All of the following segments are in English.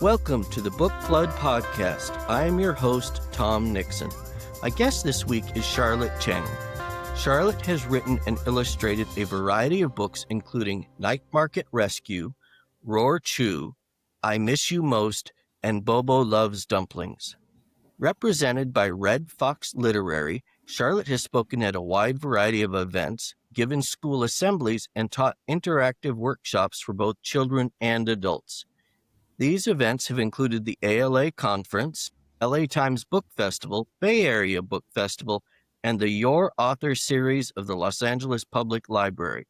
Welcome to the Book Flood Podcast. I am your host, Tom Nixon. My guest this week is Charlotte Cheng. Charlotte has written and illustrated a variety of books, including Night Market Rescue, Roar Chew, I Miss You Most, and Bobo Loves Dumplings. Represented by Red Fox Literary, Charlotte has spoken at a wide variety of events, given school assemblies, and taught interactive workshops for both children and adults. These events have included the ALA Conference, LA Times Book Festival, Bay Area Book Festival, and the Your Author series of the Los Angeles Public Library.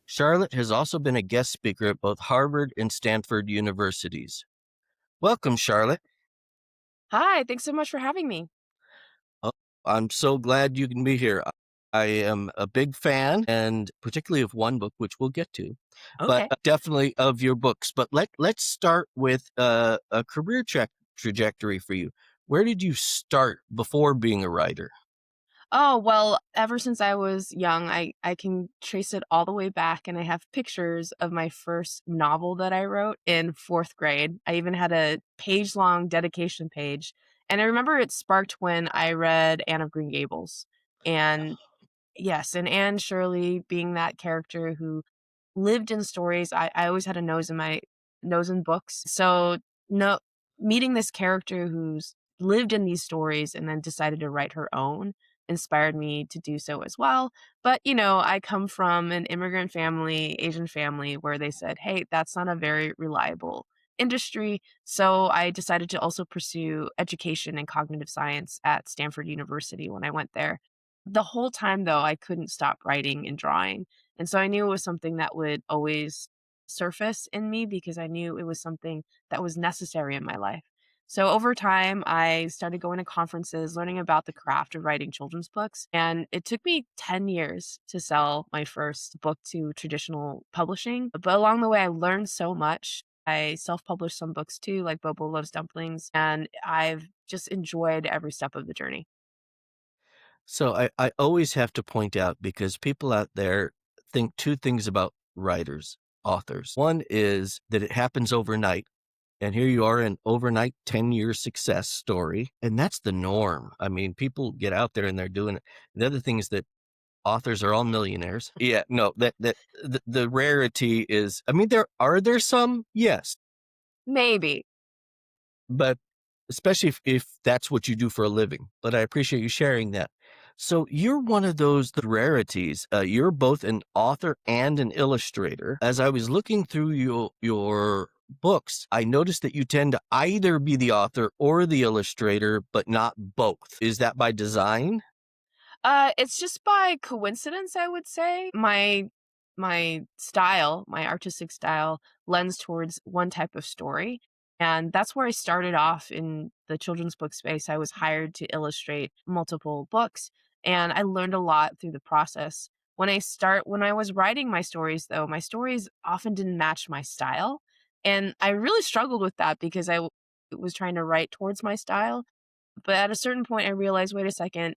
Charlotte has also been a guest speaker at both Harvard and Stanford universities. Welcome, Charlotte. Hi, thanks so much for having me. Oh, I'm so glad you can be here. I am a big fan, and particularly of one book, which we'll get to, but Okay. definitely of your books. But let's start with a career trajectory for you. Where did you start before being a writer? Oh, well, ever since I was young, I can trace it all the way back, and I have pictures of my first novel that I wrote in fourth grade. I even had a page-long dedication page, and I remember it sparked when I read Anne of Green Gables. And yes, and Anne Shirley being that character who lived in stories. I always had a nose in books. So no meeting this character who's lived in these stories and then decided to write her own inspired me to do so as well. But I come from an immigrant family, Asian family, where they said, hey, that's not a very reliable industry. So I decided to also pursue education and cognitive science at Stanford University when I went there. The whole time, though, I couldn't stop writing and drawing. And so I knew it was something that would always surface in me because I knew it was something that was necessary in my life. So over time, I started going to conferences, learning about the craft of writing children's books. And it took me 10 years to sell my first book to traditional publishing. But along the way, I learned so much. I self published some books too, like Bobo Loves Dumplings, and I've just enjoyed every step of the journey. So I always have to point out, because people out there think two things about writers, authors. One is that it happens overnight. And here you are, an overnight 10-year success story. And that's the norm. I mean, people get out there and they're doing it. The other thing is that authors are all millionaires. Yeah, no, that the rarity is, I mean, there some? Yes. Maybe. But especially if that's what you do for a living. But I appreciate you sharing that. So you're one of those rarities. You're both an author and an illustrator. As I was looking through your books, I noticed that you tend to either be the author or the illustrator, but not both. Is that by design? It's just by coincidence, I would say. My style, my artistic style lends towards one type of story. And that's where I started off in the children's book space. I was hired to illustrate multiple books, and I learned a lot through the process. When I was writing my stories though, my stories often didn't match my style. And I really struggled with that because was trying to write towards my style. But at a certain point I realized, wait a second,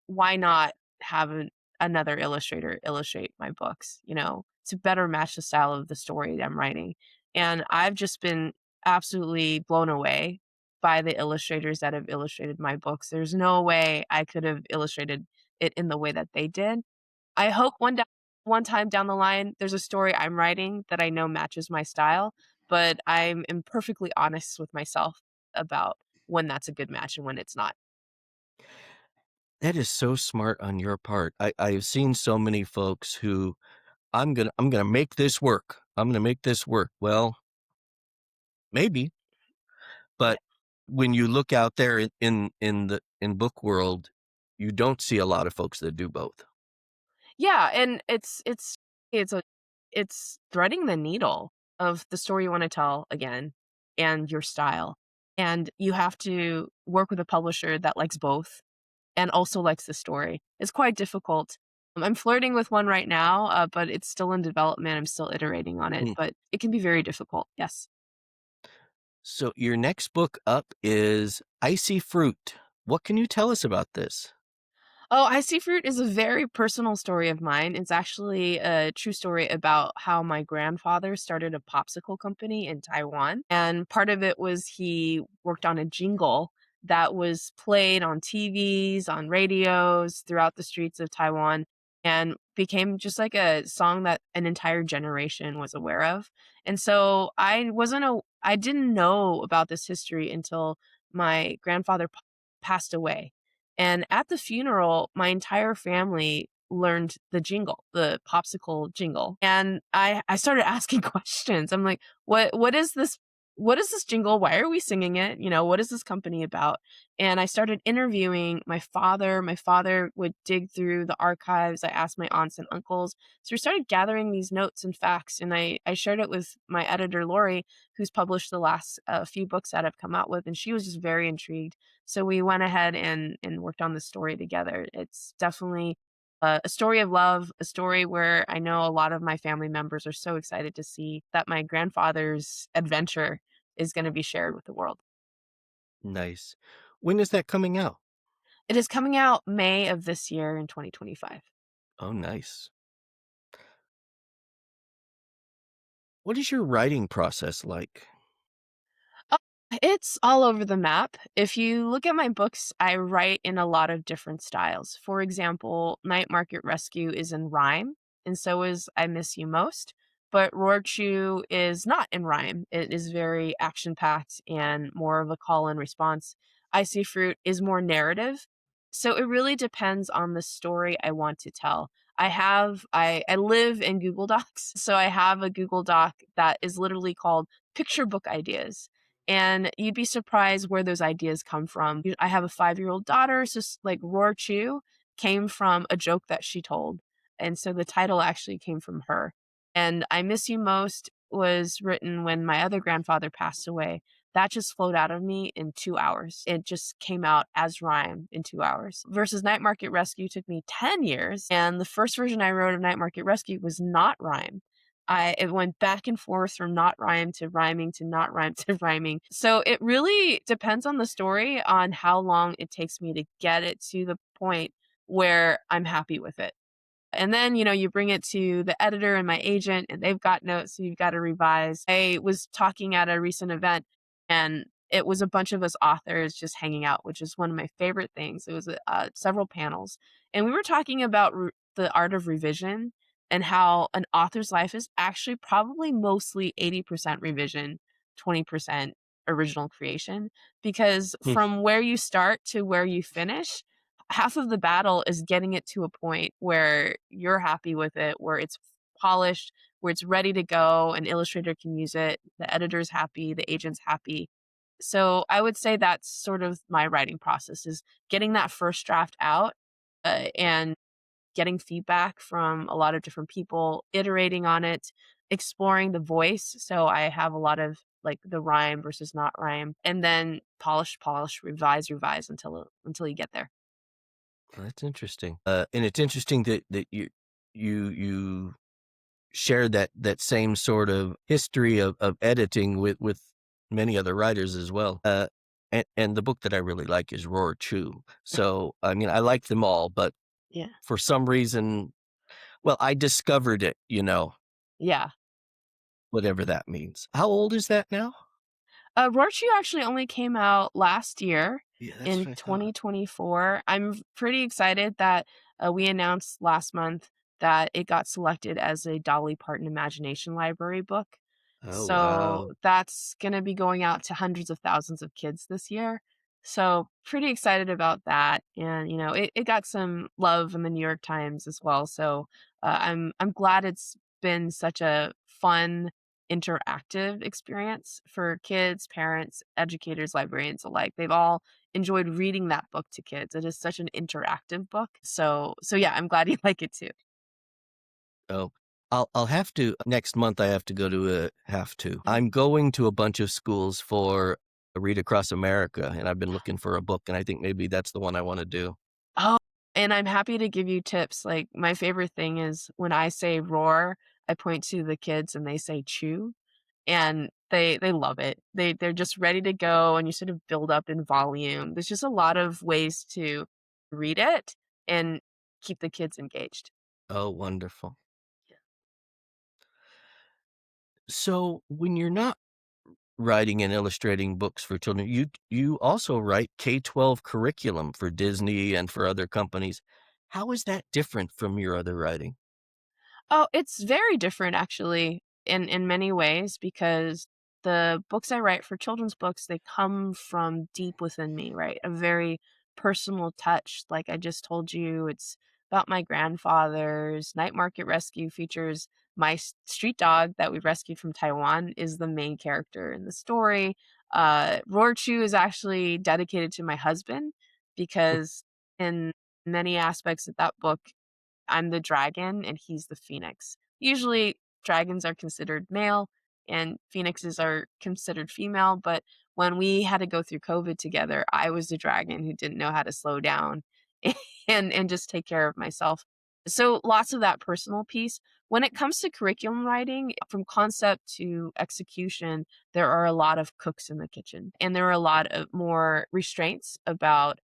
why not have another illustrator illustrate my books, to better match the style of the story that I'm writing. And I've just been absolutely blown away by the illustrators that have illustrated my books. There's no way I could have illustrated it in the way that they did. I hope one time down the line, there's a story I'm writing that I know matches my style, but am perfectly honest with myself about when that's a good match and when it's not. That is so smart on your part. I've seen so many folks who I'm gonna make this work. I'm gonna make this work. Well, maybe. Yeah. But when you look out there in book world, you don't see a lot of folks that do both. Yeah, and it's a it's threading the needle of the story you wanna tell again and your style. And you have to work with a publisher that likes both and also likes the story. It's quite difficult. I'm flirting with one right now, but it's still in development. I'm still iterating on it, Hmm. but it can be very difficult. Yes. So your next book up is Icy Fruit. What can you tell us about this? Oh, I See Fruit is a very personal story of mine. It's actually a true story about how my grandfather started a popsicle company in Taiwan. And part of it was he worked on a jingle that was played on TVs, on radios throughout the streets of Taiwan, and became just like a song that an entire generation was aware of. And so I didn't know about this history until my grandfather passed away. And at the funeral, my entire family learned the jingle, the popsicle jingle. And I started asking questions. I'm like, what is this? What is this jingle? Why are we singing it? What is this company about? And I started interviewing my father. My father would dig through the archives. I asked my aunts and uncles. So we started gathering these notes and facts, and I shared it with my editor, Lori, who's published the last few books that I've come out with, and she was just very intrigued. So we went ahead and worked on the story together. It's definitely a story of love, a story where I know a lot of my family members are so excited to see that my grandfather's adventure is going to be shared with the world. Nice. When is that coming out? It is coming out May of this year in 2025. Oh, nice. What is your writing process like? Oh, it's all over the map. If you look at my books, I write in a lot of different styles. For example, Night Market Rescue is in rhyme, and so is I Miss You Most. But Roar Chew is not in rhyme. It is very action packed and more of a call and response. Icy Fruit is more narrative. So it really depends on the story I want to tell. I live in Google Docs. So I have a Google Doc that is literally called Picture Book Ideas, and you'd be surprised where those ideas come from. I have a 5-year-old daughter, so like Roar Chew came from a joke that she told. And so the title actually came from her. And I Miss You Most was written when my other grandfather passed away. That just flowed out of me in 2 hours. It just came out as rhyme in 2 hours. Versus Night Market Rescue took me 10 years. And the first version I wrote of Night Market Rescue was not rhyme. It went back and forth from not rhyme to rhyming to not rhyme to rhyming. So it really depends on the story on how long it takes me to get it to the point where I'm happy with it. And then, you bring it to the editor and my agent, and they've got notes, so you've got to revise. I was talking at a recent event, and it was a bunch of us authors just hanging out, which is one of my favorite things. It was several panels, and we were talking about the art of revision and how an author's life is actually probably mostly 80% revision, 20% original creation, because Hmm. from where you start to where you finish, half of the battle is getting it to a point where you're happy with it, where it's polished, where it's ready to go, an illustrator can use it, the editor's happy, the agent's happy. So I would say that's sort of my writing process, is getting that first draft out, and getting feedback from a lot of different people, iterating on it, exploring the voice. So I have a lot of like the rhyme versus not rhyme, and then polish, revise until you get there. Well, that's interesting. And it's interesting that you share that same sort of history of editing with many other writers as well. And the book that I really like is Roar Chew. So I mean, I like them all, but Yeah. for some reason, well, I discovered it, Yeah. whatever that means. How old is that now? Rorschach actually only came out last year Yeah, that's in what I thought. 2024. I'm pretty excited that we announced last month that it got selected as a Dolly Parton Imagination Library book. Oh, So wow. that's going to be going out to hundreds of thousands of kids this year. So pretty excited about that. And, it got some love in the New York Times as well. So I'm glad it's been such a fun interactive experience for kids, parents, educators, librarians alike. They've all enjoyed reading that book to kids. It is such an interactive book. So yeah, I'm glad you like it too. Oh, I'll have to next month. I have to go to have to. Mhm. I'm going to a bunch of schools for a Read Across America, and I've been looking for a book, and I think maybe that's the one I want to do. Oh, and I'm happy to give you tips. Like my favorite thing is when I say roar, I point to the kids and they say chew, and they love it. They're just ready to go, and you sort of build up in volume. There's just a lot of ways to read it and keep the kids engaged. Oh, wonderful. So when you're not writing and illustrating books for children, you also write K-12 curriculum for Disney and for other companies. How is that different from your other writing? Oh, it's very different actually in many ways because the books I write for children's books, they come from deep within me, right? A very personal touch. Like I just told you, it's about my grandfather's night market rescue features my street dog that we rescued from Taiwan is the main character in the story. Rorchu is actually dedicated to my husband because in many aspects of that book, I'm the dragon and he's the phoenix. Usually, dragons are considered male and phoenixes are considered female. But when we had to go through COVID together, I was the dragon who didn't know how to slow down and just take care of myself. So, lots of that personal piece. When it comes to curriculum writing, from concept to execution, there are a lot of cooks in the kitchen, and there are a lot of more restraints about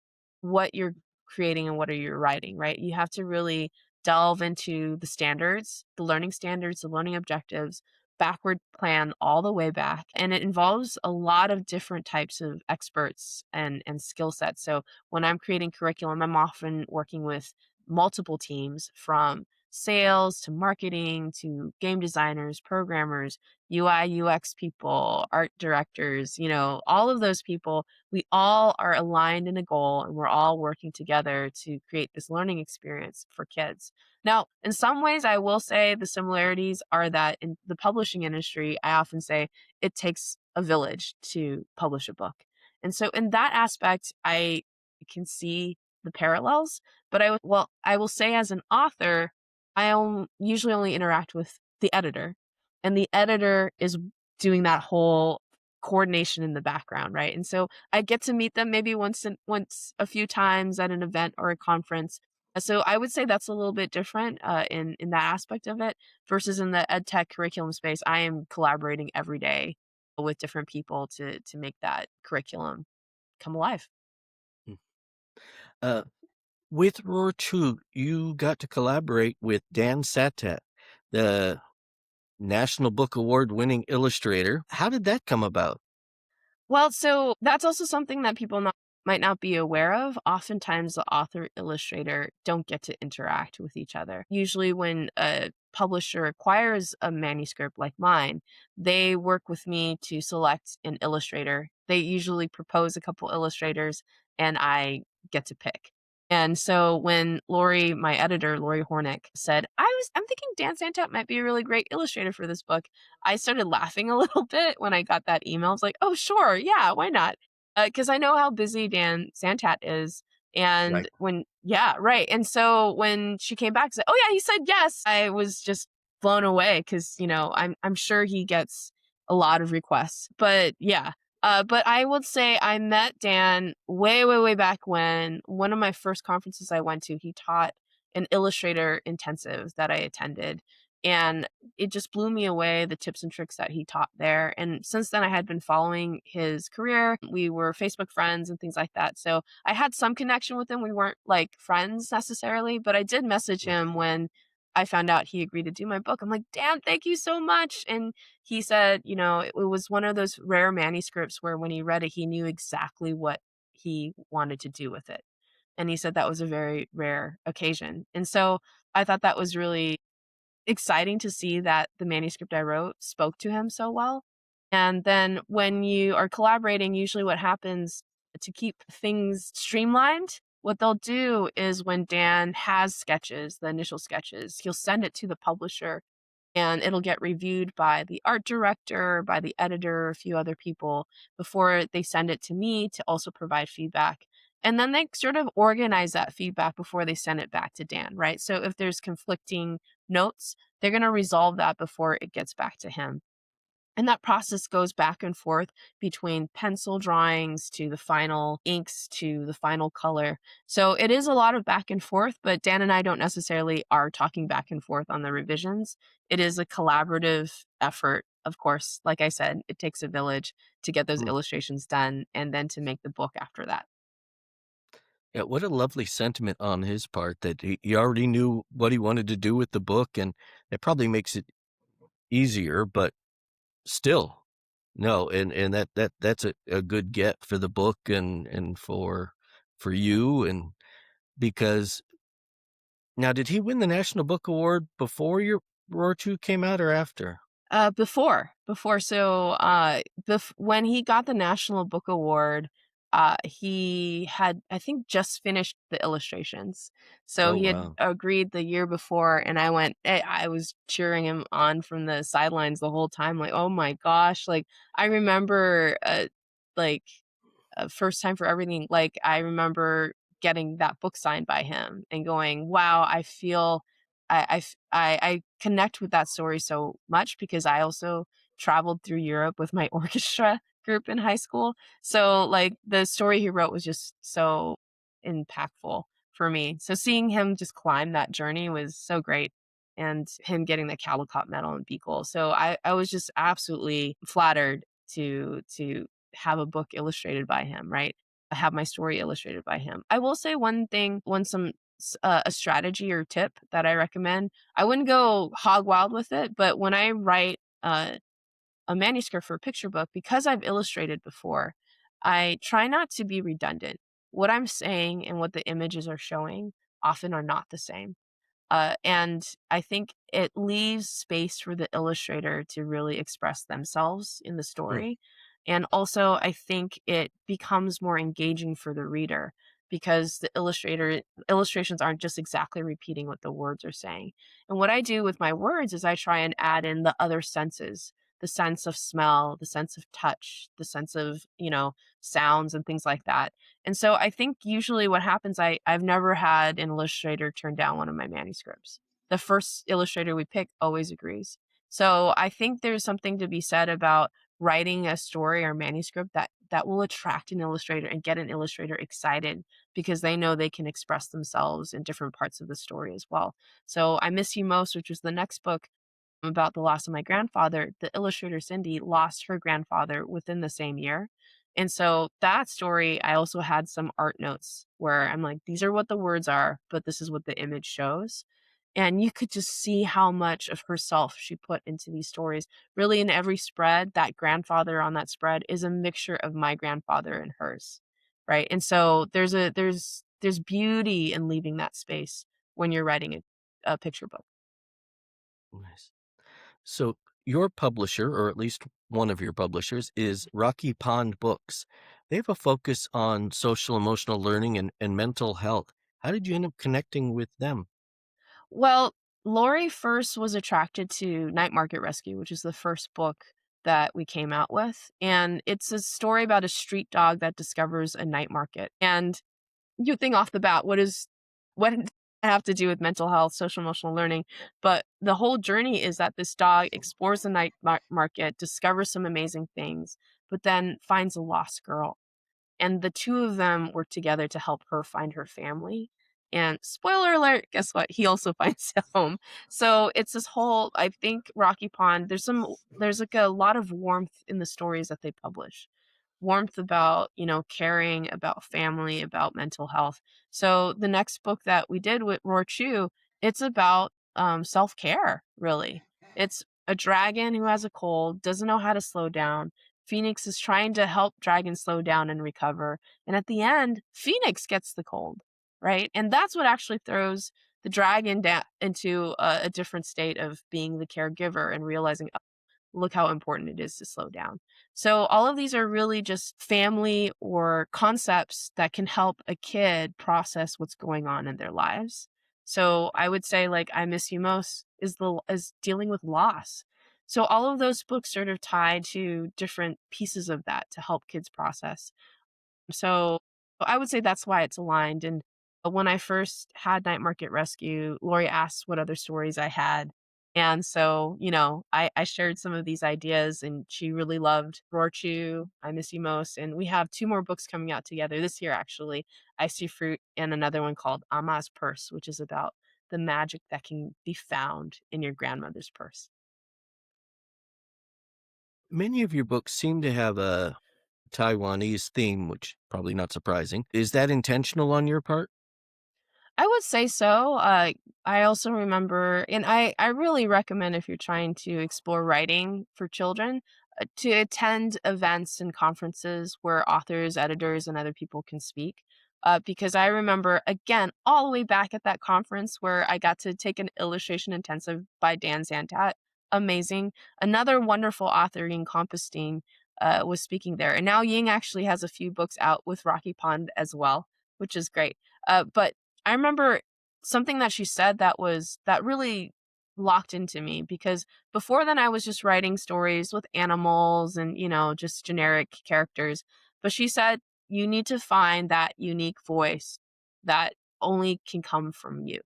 what you're creating and what are you writing, right? You have to really delve into the standards, the learning standards, the learning objectives, backward plan all the way back. And it involves a lot of different types of experts and skill sets. So when I'm creating curriculum, I'm often working with multiple teams from sales to marketing to game designers, programmers, UI, UX people, art directors, all of those people. We all are aligned in a goal and we're all working together to create this learning experience for kids. Now, in some ways, I will say the similarities are that in the publishing industry, I often say it takes a village to publish a book. And so, in that aspect, I can see the parallels. But I will say as an author, usually only interact with the editor, and the editor is doing that whole coordination in the background, right? And so I get to meet them maybe once a few times at an event or a conference. So I would say that's a little bit different in that aspect of it versus in the ed tech curriculum space. I am collaborating every day with different people to make that curriculum come alive. Mm. Uh, with Roar 2, you got to collaborate with Dan Satat, the National Book Award winning illustrator. How did that come about? Well, so that's also something that people might not be aware of. Oftentimes, the author illustrator don't get to interact with each other. Usually, when a publisher acquires a manuscript like mine, they work with me to select an illustrator. They usually propose a couple illustrators, and I get to pick. And so when Lori, my editor, Lori Hornick, said, I'm thinking Dan Santat might be a really great illustrator for this book. I started laughing a little bit when I got that email. I was like, "Oh, sure, yeah, why not?" Because I know how busy Dan Santat is, and Right. yeah, right. And so when she came back and said, "Oh yeah, he said yes," I was just blown away because I'm sure he gets a lot of requests, but yeah. But I would say I met Dan way, way, way back when one of my first conferences I went to, he taught an illustrator intensive that I attended. And it just blew me away, the tips and tricks that he taught there. And since then, I had been following his career. We were Facebook friends and things like that. So I had some connection with him. We weren't like friends necessarily, but I did message him when I found out he agreed to do my book. I'm like, Dan, thank you so much. And he said, it was one of those rare manuscripts where when he read it, he knew exactly what he wanted to do with it. And he said that was a very rare occasion. And so I thought that was really exciting to see that the manuscript I wrote spoke to him so well. And then when you are collaborating, usually what happens to keep things streamlined, what they'll do is when Dan has sketches, the initial sketches, he'll send it to the publisher and it'll get reviewed by the art director, by the editor, a few other people before they send it to me to also provide feedback. And then they sort of organize that feedback before they send it back to Dan, right? So if there's conflicting notes, they're going to resolve that before it gets back to him. And that process goes back and forth between pencil drawings to the final inks to the final color. So it is a lot of back and forth, but Dan and I don't necessarily are talking back and forth on the revisions. It is a collaborative effort. Of course, like I said, it takes a village to get those Mm. illustrations done and then to make the book after that. Yeah, what a lovely sentiment on his part that he already knew what he wanted to do with the book, and it probably makes it easier, but still, no, and that's a good get for the book and for you, and because now did he win the National Book Award before your Roar 2 came out or after? Before. So, when he got the National Book Award, he had, I think, just finished the illustrations. So Oh, he had wow. agreed the year before, and I was cheering him on from the sidelines the whole time, like, oh my gosh, like I remember, like first time for everything. Like I remember getting that book signed by him and going, "Wow, I feel I connect with that story so much because I also traveled through Europe with my orchestra group in high school. So like the story he wrote was just so impactful for me. So seeing him just climb that journey was so great. And him getting the Caldecott Medal and Beagle. So I was just absolutely flattered to have a book illustrated by him, right? I have my story illustrated by him. I will say one thing, a strategy or tip that I recommend. I wouldn't go hog wild with it, but when I write a manuscript for a picture book, because I've illustrated before, I try not to be redundant. What I'm saying and what the images are showing often are not the same. And I think it leaves space for the illustrator to really express themselves in the Hmm. story. And also, I think it becomes more engaging for the reader because the illustrations aren't just exactly repeating what the words are saying. And what I do with my words is I try and add in the other senses, the sense of smell, the sense of touch, the sense of, sounds and things like that. And so I think usually what happens, I've never had an illustrator turn down one of my manuscripts. The first illustrator we pick always agrees. So I think there's something to be said about writing a story or manuscript that will attract an illustrator and get an illustrator excited because they know they can express themselves in different parts of the story as well. So I Miss You Most, which was the next book about the loss of my grandfather, the illustrator Cindy lost her grandfather within the same year. And so that story, I also had some art notes where I'm like, these are what the words are, but this is what the image shows. And you could just see how much of herself she put into these stories. Really, in every spread, that grandfather on that spread is a mixture of my grandfather and hers. Right. And so there's beauty in leaving that space when you're writing a picture book. Nice. So your publisher, or at least one of your publishers, is Rocky Pond Books. They have a focus on social emotional learning and mental health. How did you end up connecting with them? Well, Lori first was attracted to Night Market Rescue, which is the first book that we came out with. And it's a story about a street dog that discovers a night market. And you think off the bat, what does it have to do with mental health, social emotional learning? But the whole journey is that this dog explores the market, discovers some amazing things, but then finds a lost girl, and the two of them work together to help her find her family. And spoiler alert, guess what? He also finds a home. So it's this whole, I think Rocky Pond, there's like a lot of warmth in the stories that they publish. Warmth about, caring, about family, about mental health. So the next book that we did with Roar Chu, it's about self-care, really. It's a dragon who has a cold, doesn't know how to slow down. Phoenix is trying to help Dragon slow down and recover. And at the end, Phoenix gets the cold, right? And that's what actually throws the dragon into a different state of being the caregiver and realizing, "Oh, look how important it is to slow down." So all of these are really just family or concepts that can help a kid process what's going on in their lives. So I would say like I Miss You Most is dealing with loss. So all of those books sort of tie to different pieces of that to help kids process. So I would say that's why it's aligned. And when I first had Night Market Rescue, Lori asked what other stories I had. And so, I shared some of these ideas and she really loved Rorchu, I Miss You Most. And we have two more books coming out together this year, actually. I See Fruit and another one called Ama's Purse, which is about the magic that can be found in your grandmother's purse. Many of your books seem to have Taiwanese theme, which probably not surprising. Is that intentional on your part? I would say so. I also remember, and I really recommend if you're trying to explore writing for children, to attend events and conferences where authors, editors, and other people can speak. Because I remember, again, all the way back at that conference where I got to take an illustration intensive by Dan Zantat. Amazing. Another wonderful author, Ying Compostine, was speaking there. And now Ying actually has a few books out with Rocky Pond as well, which is great. But I remember something that she said that really locked into me, because before then I was just writing stories with animals and, just generic characters. But she said, you need to find that unique voice that only can come from you.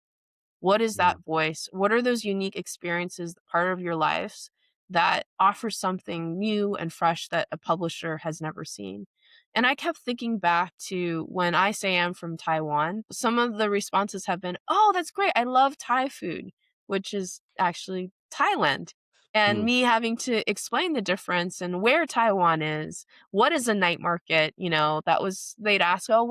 What is that Mm. voice? What are those unique experiences, part of your lives that offer something new and fresh that a publisher has never seen? And I kept thinking back to when I say I'm from Taiwan, some of the responses have been, oh, that's great. I love Thai food, which is actually Thailand. And Mm. me having to explain the difference and where Taiwan is, what is a night market? They'd ask, oh,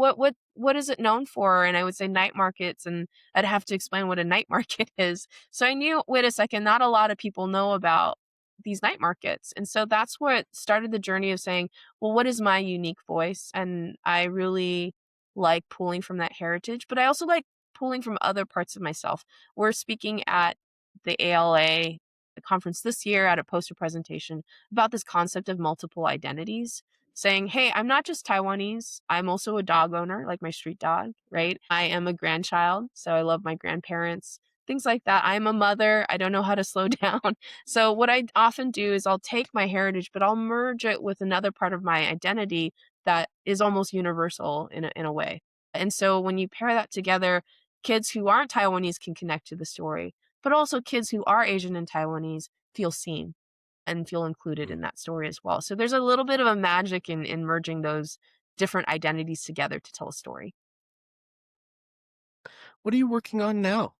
what is it known for? And I would say night markets, and I'd have to explain what a night market is. So I knew, wait a second, not a lot of people know about these night markets. And so that's what started the journey of saying, well, what is my unique voice? And I really like pulling from that heritage, but I also like pulling from other parts of myself. We're speaking at the ALA conference this year at a poster presentation about this concept of multiple identities, saying, hey, I'm not just Taiwanese. I'm also a dog owner, like my street dog, right? I am a grandchild, so I love my grandparents, things like that. I'm a mother. I don't know how to slow down. So, what I often do is I'll take my heritage, but I'll merge it with another part of my identity that is almost universal in a way. And so, when you pair that together, kids who aren't Taiwanese can connect to the story, but also kids who are Asian and Taiwanese feel seen and feel included Mm. in that story as well. So there's a little bit of a magic in merging those different identities together to tell a story. What are you working on now?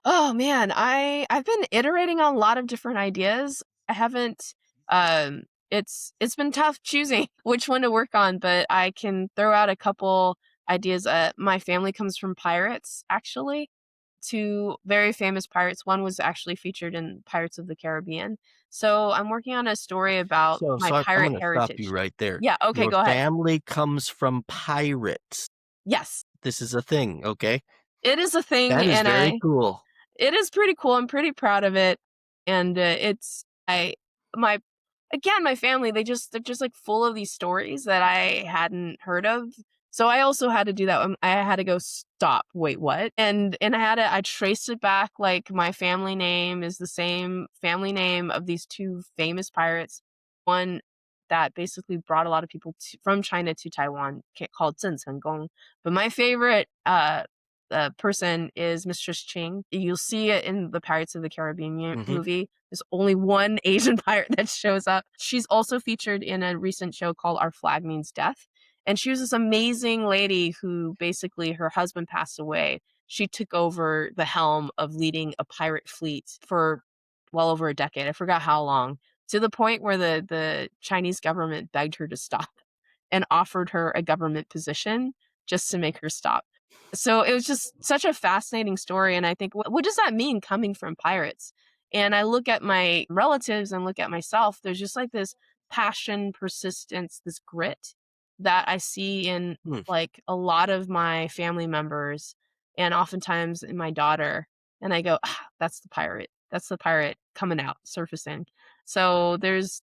Oh man, I've been iterating on a lot of different ideas. I haven't um it's been tough choosing which one to work on, but I can throw out a couple ideas. My family comes from pirates, actually. Two very famous pirates. One was actually featured in Pirates of the Caribbean. So I'm working on a story about So, my so I'm pirate going to stop you heritage. right there. Yeah, okay, Your go ahead. family comes from pirates. Yes, This is a thing, okay? it is a thing, That is and very cool. it is pretty cool. I'm pretty proud of it, and it's I my again, my family, they're just like full of these stories that I hadn't heard of. So I also had to do that. I had to go, stop. Wait, what? And I traced it back. Like, my family name is the same family name of these two famous pirates. One that basically brought a lot of people from China to Taiwan, called Zheng Gong. But my favorite person is Mistress Cheng. You'll see it in the Pirates of the Caribbean Hmm. movie. There's only one Asian pirate that shows up. She's also featured in a recent show called Our Flag Means Death. And she was this amazing lady who basically, her husband passed away. She took over the helm of leading a pirate fleet for well over a decade. I forgot how long. To the point where the Chinese government begged her to stop and offered her a government position just to make her stop. So it was just such a fascinating story. And I think, what does that mean coming from pirates? And I look at my relatives and look at myself. There's just like this passion, persistence, this grit that I see in Hmm. like a lot of my family members, and oftentimes in my daughter. And I go, that's the pirate. That's the pirate coming out, surfacing. So there's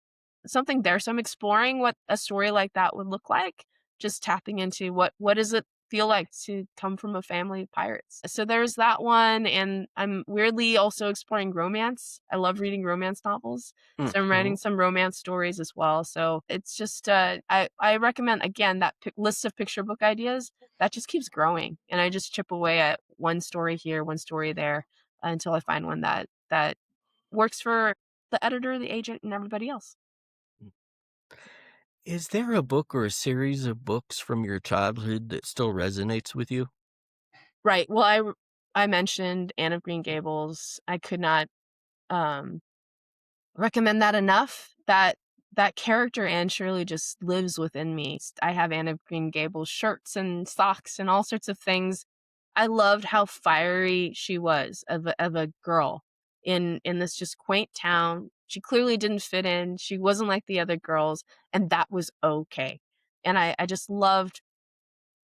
something there. So I'm exploring what a story like that would look like, just tapping into what does it feel like to come from a family of pirates. So there's that one, and I'm weirdly also exploring romance. I love reading romance novels. So I'm writing Hmm. some romance stories as well. So it's just I recommend, again, that list of picture book ideas that just keeps growing, and I just chip away at one story here, one story there, until I find one that works for the editor, the agent, and everybody else. Is there a book or a series of books from your childhood that still resonates with you? Right. Well, I mentioned Anne of Green Gables. I could not um recommend that enough. That that character Anne Shirley just lives within me. I have Anne of Green Gables shirts and socks and all sorts of things. I loved how fiery she was of a girl in this just quaint town. She clearly didn't fit in. She wasn't like the other girls, and that was okay. And I just loved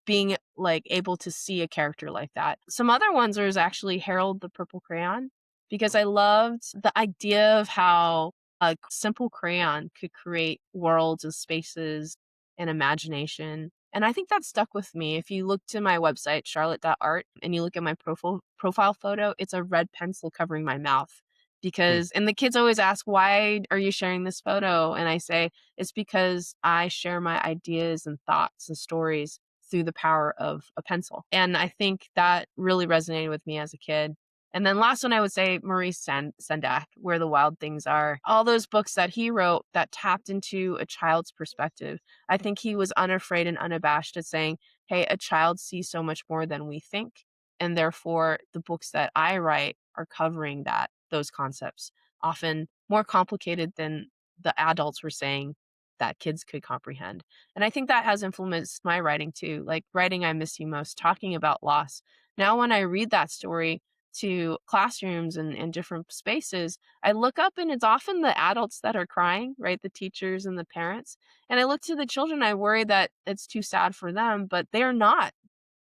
being like able to see a character like that. Some other ones was actually Harold the Purple Crayon, because I loved the idea of how a simple crayon could create worlds and spaces and imagination. And I think that stuck with me. If you look to my website, charlotte.art, and you look at my profile photo, it's a red pencil covering my mouth. Hmm. Because, and the kids always ask, why are you sharing this photo? And I say, it's because I share my ideas and thoughts and stories through the power of a pencil. And I think that really resonated with me as a kid. And then last one, I would say Maurice Sendak, Where the Wild Things Are. All those books that he wrote that tapped into a child's perspective. I think he was unafraid and unabashed at saying, hey, a child sees so much more than we think. And therefore, the books that I write are covering those concepts, often more complicated than the adults were saying that kids could comprehend. And I think that has influenced my writing too, like writing I Miss You Most, talking about loss. Now, when I read that story to classrooms and different spaces, I look up and it's often the adults that are crying, right? The teachers and the parents. And I look to the children, I worry that it's too sad for them, but they are not.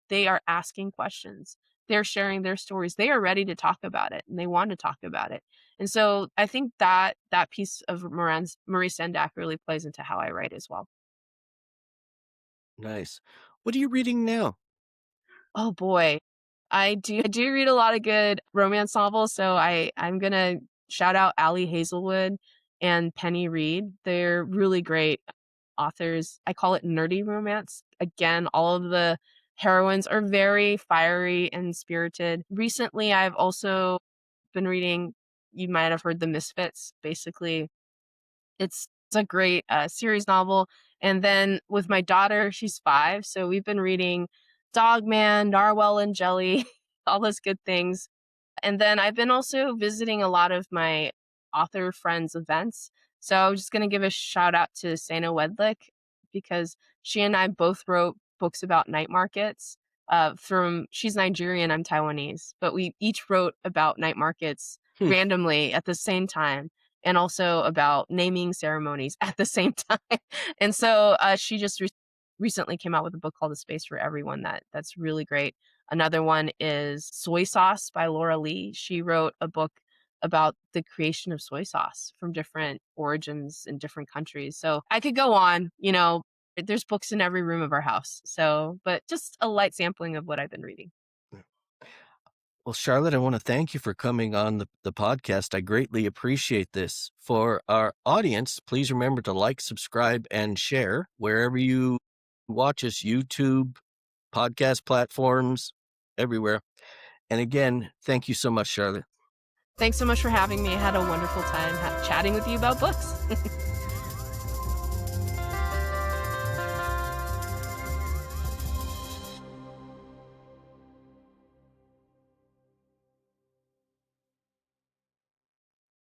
They are asking questions. They're sharing their stories. They are ready to talk about it and they want to talk about it. And so I think that that piece of Marie Sendak really plays into how I write as well. Nice. What are you reading now? Oh boy. I do read a lot of good romance novels, so I'm gonna shout out Allie Hazelwood and Penny Reed. They're really great authors. I call it nerdy romance. Again, all of the heroines are very fiery and spirited. Recently, I've also been reading, you might have heard The Misfits. Basically, it's a great series novel. And then with my daughter, she's 5, so we've been reading Dogman, Narwhal and Jelly, all those good things. And then I've been also visiting a lot of my author friends' events. So I'm just going to give a shout out to Sana Wedlick, because she and I both wrote books about night markets. She's Nigerian, I'm Taiwanese, but we each wrote about night markets Hmm. randomly at the same time, and also about naming ceremonies at the same time. And so she just recently came out with a book called A Space for Everyone that's really great. Another one is Soy Sauce by Laura Lee. She wrote a book about the creation of soy sauce from different origins in different countries. So I could go on, there's books in every room of our house. So, but just a light sampling of what I've been reading. Well, Charlotte, I want to thank you for coming on the podcast. I greatly appreciate this. For our audience, please remember to like, subscribe, and share wherever you watch us, YouTube, podcast platforms, everywhere. And again, thank you so much, Charlotte. Thanks so much for having me. I had a wonderful time chatting with you about books.